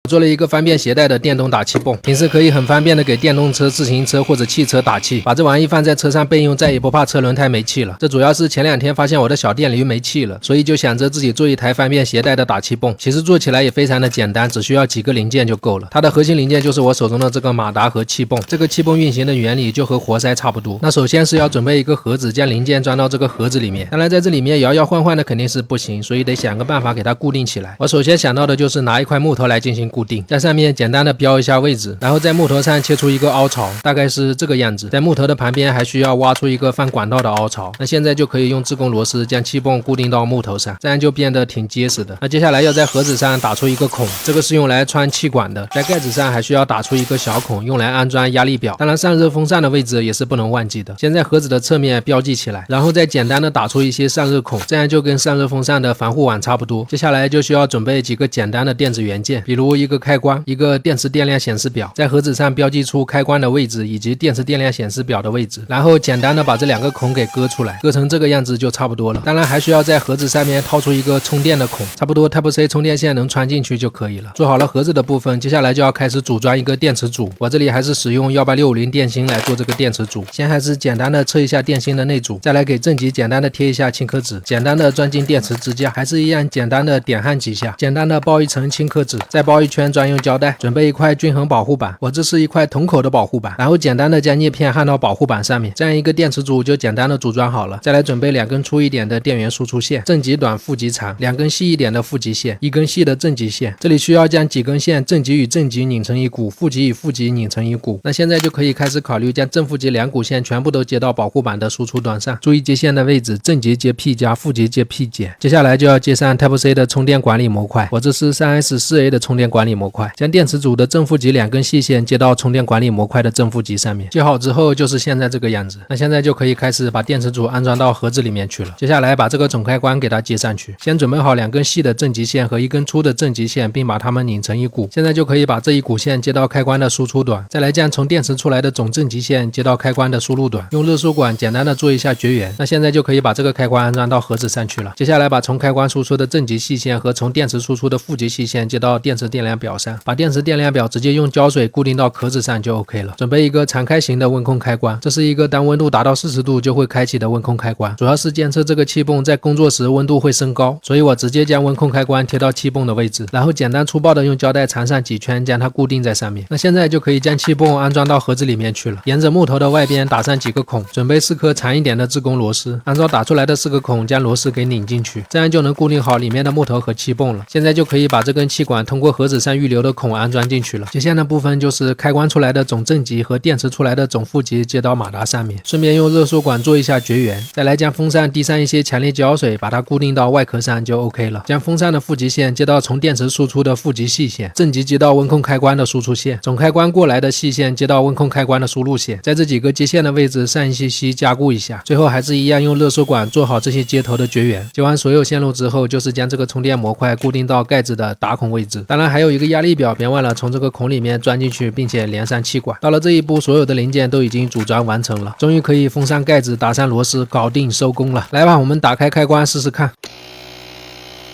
做了一个方便携带的电动打气泵，平时可以很方便的给电动车、自行车或者汽车打气，把这玩意放在车上备用，再也不怕车轮胎没气了。这主要是前2天发现我的小电驴没气了，所以就想着自己做一台方便携带的打气泵。其实做起来也非常的简单，只需要几个零件就够了。它的核心零件就是我手中的这个马达和气泵。这个气泵运行的原理就和活塞差不多。那首先是要准备一个盒子，将零件装到这个盒子里面。当然在这里面摇摇晃晃的肯定是不行，所以得想个办法给它固定起来。我首先想到的就是拿一块木头来进行固定，在上面简单的标一下位置，然后在木头上切出一个凹槽，大概是这个样子。在木头的旁边还需要挖出一个放管道的凹槽。那现在就可以用自贡螺丝将气泵固定到木头上，这样就变得挺结实的。那接下来要在盒子上打出一个孔，这个是用来穿气管的。在盖子上还需要打出一个小孔，用来安装压力表。当然散热风扇的位置也是不能忘记的，先在盒子的侧面标记起来，然后再简单的打出一些散热孔，这样就跟散热风扇的防护网差不多。接下来就需要准备几个简单的电子元件，比如一个开关，一个电池电量显示表，在盒子上标记出开关的位置以及电池电量显示表的位置，然后简单的把这2个孔给割出来，割成这个样子就差不多了。当然还需要在盒子上面掏出一个充电的孔，差不多 Type-C 充电线能穿进去就可以了。做好了盒子的部分，接下来就要开始组装一个电池组。我这里还是使用18650电芯来做这个电池组，先还是简单的测一下电芯的内阻，再来给正极简单的贴一下轻颗纸，简单的装进电池支架，还是一样简单的点焊几下，简单的包一层轻颗纸，再包一圈专用胶带，准备一块均衡保护板，我这是一块筒口的保护板，然后简单的将镍片焊到保护板上面，这样一个电池组就简单的组装好了。再来准备2根粗一点的电源输出线，正极短负极长，2根细一点的负极线，1根细的正极线，这里需要将几根线正极与正极拧成一股，负极与负极拧成一股。那现在就可以开始考虑将正负极2股线全部都接到保护板的输出端上，注意接线的位置，正极接 P 加，负极接 P 减。接下来就要接上 Type-C 的充电管理模块，我这是 3S4A 的充电管理模块，将电池组的正负极2根细线接到充电管理模块的正负极上面，接好之后就是现在这个样子。那现在就可以开始把电池组安装到盒子里面去了。接下来把这个总开关给它接上去，先准备好2根细的正极线和1根粗的正极线，并把它们拧成一股。现在就可以把这一股线接到开关的输出端，再来将从电池出来的总正极线接到开关的输入端，用热缩管简单的做一下绝缘。那现在就可以把这个开关安装到盒子上去了。接下来把从开关输出的正极细线和从电池输出的负极细线接到电池电量表上，把电池电量表直接用胶水固定到壳子上就 OK 了。准备一个常开型的温控开关，这是一个当温度达到40度就会开启的温控开关，主要是监测这个气泵在工作时温度会升高，所以我直接将温控开关贴到气泵的位置，然后简单粗暴的用胶带缠上几圈将它固定在上面。那现在就可以将气泵安装到盒子里面去了，沿着木头的外边打上几个孔，准备4颗长一点的自贡螺丝，按照打出来的4个孔将螺丝给拧进去，这样就能固定好里面的木头和气泵了。现在就可以把这根气管通过盒子上预留的孔安装进去了。接线的部分就是开关出来的总正极和电池出来的总负极接到马达上面，顺便用热缩管做一下绝缘，再来将风扇滴上一些强力胶水，把它固定到外壳上就 OK 了。将风扇的负极线接到从电池输出的负极细线，正极接到温控开关的输出线，总开关过来的细线接到温控开关的输入线，在这几个接线的位置上一些锡加固一下，最后还是一样用热缩管做好这些接头的绝缘。接完所有线路之后，就是将这个充电模块固定到盖子的打孔位置，当然还有一个压力表，别忘了从这个孔里面钻进去，并且连上气管。到了这一步，所有的零件都已经组装完成了，终于可以封上盖子，打上螺丝，搞定收工了。来吧，我们打开开关试试看。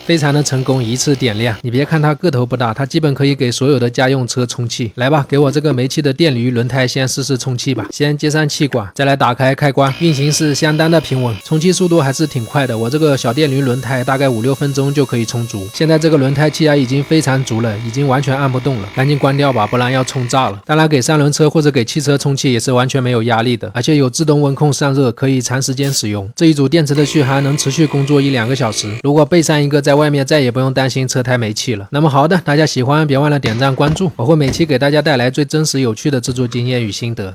非常的成功，一次点亮。你别看它个头不大，它基本可以给所有的家用车充气。来吧，给我这个没气的电驴轮胎先试试充气吧。先接上气管，再来打开开关，运行是相当的平稳，充气速度还是挺快的。我这个小电驴轮胎大概5-6分钟就可以充足。现在这个轮胎气压已经非常足了，已经完全按不动了，赶紧关掉吧，不然要充炸了。当然给3轮车或者给汽车充气也是完全没有压力的，而且有自动温控散热，可以长时间使用。这一组电池的续航能持续工作1-2个小时，如果备上一个，在外面再也不用担心车胎没气了。那么好的，大家喜欢别忘了点赞关注，我会每期给大家带来最真实有趣的制作经验与心得。